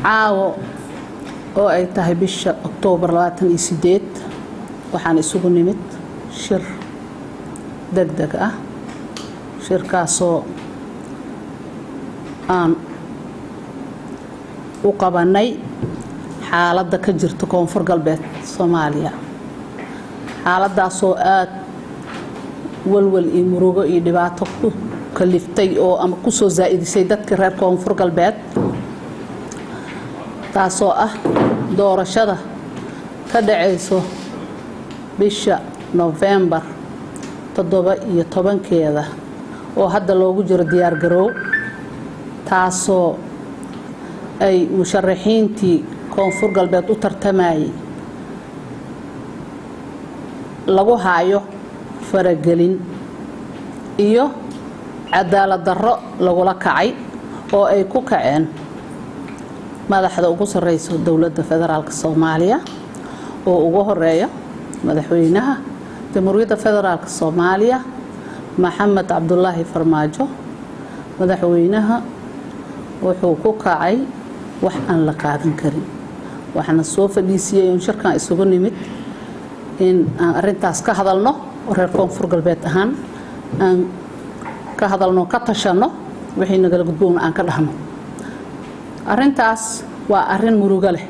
caawo oo ay tahay bisha Oktoobar 28 waxaan isugu nimid shir degdeg ah shirkaasoo aan u qabanay xaaladda ka jirta Koonfur Galbeed Soomaaliya xaaladaasoo aad walwal iyo murugo iyo dhibaato ku kaliftay oo ama ku soo zaa'idisay dadka reer Koonfur Galbeed taasoo ah doorashada ka dhacayso bisha November 17 oo hadda loogu jiro diyaar garow taasoo ay musharaxiintii Koonfur Galbeed u tartamayay lagu haayo faragelin iyo cadaalad darro lagula kacay oo ay ku kaceen madaxda ugu sareyso dawladda federaalka Soomaaliya oo ugu horeeya madaxweynaha Jamhuuriyadda Federaalka Soomaaliya Maxamed Cabdullaahi Farmaajo madaxweynaha wuxuu ku kacay wax aan la qaadan karin waxana soo fadhiisiyay in shirkan isugu nimid in aan arintaas ka hadalno reer Koonfur Galbeed ahaan aan ka hadalno ka tashano wixii naga gudboon aan ka dhahno arintaas waa arin murugo leh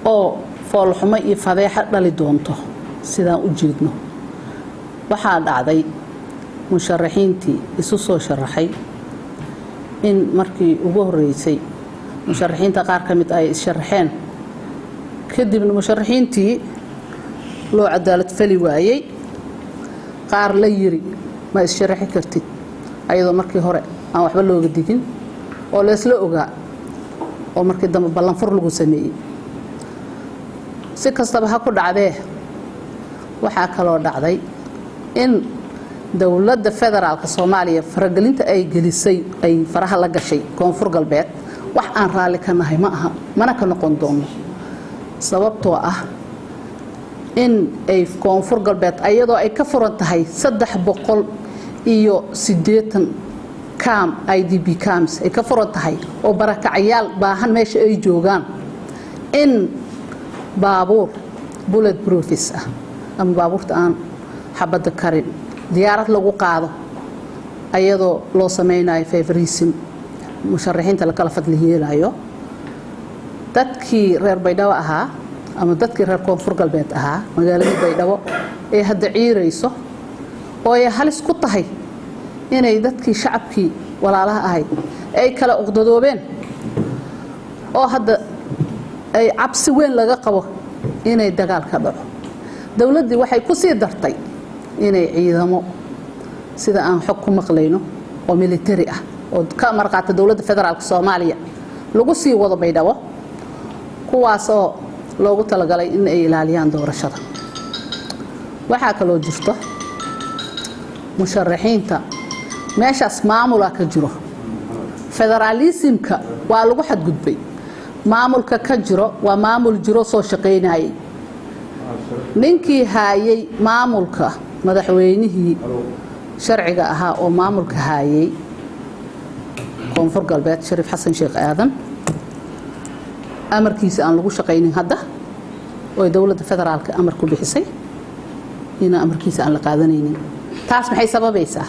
oo foolxumo iyo fadeexa dhali doonto sidaan u jeedno waxaa dhacday musharaxiintii isu soo sharaxay in markii ugu horeysay musharaxiinta qaar ka mid ay sharaxeen kadibna musharaxiintii loo cadaalad fali waayay qaar la yiri ma sharaxi kartid ayadoo markii hore aan waxba looga digin oo la isla ogaa oo markii dambe ballan fur lagu sameeyay si kastaba ha ku dhacday waxa kale oo dhacday in dawladda federaalka Soomaaliya faragelinta ay gelisay ay faraha la gashay Koonfur Galbeed wax aan raali ka nahay ma aha mana ka noqon doono sababtoo ah in ay Koonfur Galbeed ayadoo ay ka furan tahay 380 cam IDP cams ay ka furan tahay oo barakacayaal baahan meesha ay joogaan in baabuur bullet proofs ah ama baabuurta aan xabada karin diyaarad lagu qaado ayadoo loo sameeyay favoritism musharaxiinta la kala fadliyeelayo dadkii reer Baydhabo ahaa ama dadkii reer Koonfur Galbeed ahaa magaalada Baydhabo ee hadda ciirayso oo ay halis ku tahay inay dadkii shacabkii walaalaha ahay ay kala uqdadoobeen oo hadda ay cabsi weyn laga qabo inay dagaal ka dhaco dawladdu waxay ku sii dartay inay ciidamo sida aan xog ku maqlayno oo military ah oo ka marqaata dawladda federaalka Soomaaliya lagu sii wado Baydhabo kuwaas oo loogu talagalay in ay ilaaliyaan doorashada waxa kale oo jirto musharaxiinta meeshaas maamulka ka jiro federalismka waa lagu xadgudbay maamulka ka jiro waa maamul jiro soo shaqeynayay ninkii haayay maamulka madaxweynihii sharciga ahaa oo maamulka haayay Koonfur Galbeed Shariif Xasan Sheekh Aadan amarkiisa aan lagu shaqeynin hadda oo dawladda federaalka amar ku bixisay in amarkiisa aan la qaadanaynin taas maxay sababaysaa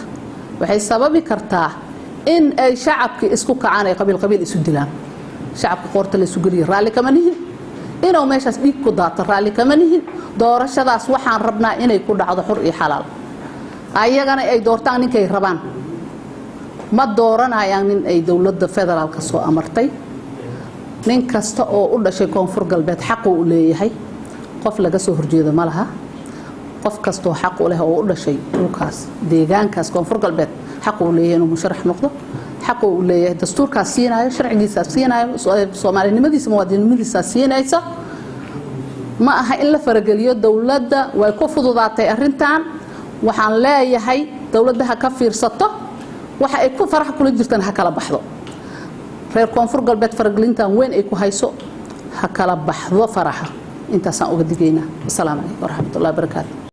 waxay sababi kartaa in ay shacabki isku kacaan ay qabiil isu dilaan shacabka qoorta la isu galiyo raali kama nihin inuu meeshaas dhiig ku daato raali kama nihin doorashadaas waxaan rabnaa inay ku dhacdo xur iyo xalaal ayagana ay doortaan ninkay rabaan ma dooranayaan nin ay dawladda federaalka soo amartay nin kasta oo u dhashay Koonfur Galbeed xaq uu leeyahay qof laga soo horjeedo ma laha qof kasto xaq u leh oo u dhashay dhulkaas deegaankaas Koonfur Galbeed xaq uu leeyahay inuu musharax noqdo xaq uu leeyahay dastuurkaas siinayo sharcigiisa siinayo Soomaalinimadiisa muwaadinimadiisa siinaysa ma aha in la farageliyo dawladda way ku fududaatay arintan waxaan leeyahay dawladda ha ka fiirsato waxa ay ku farax kula jirtaan ha kala baxdo reer Koonfur Galbeed faragelintan weyn ay ku hayso ha kala baxdo faraxa intaas aan uga digaynaa. Assalaamu alaykum wa rahmatullahi wa barakaatuh.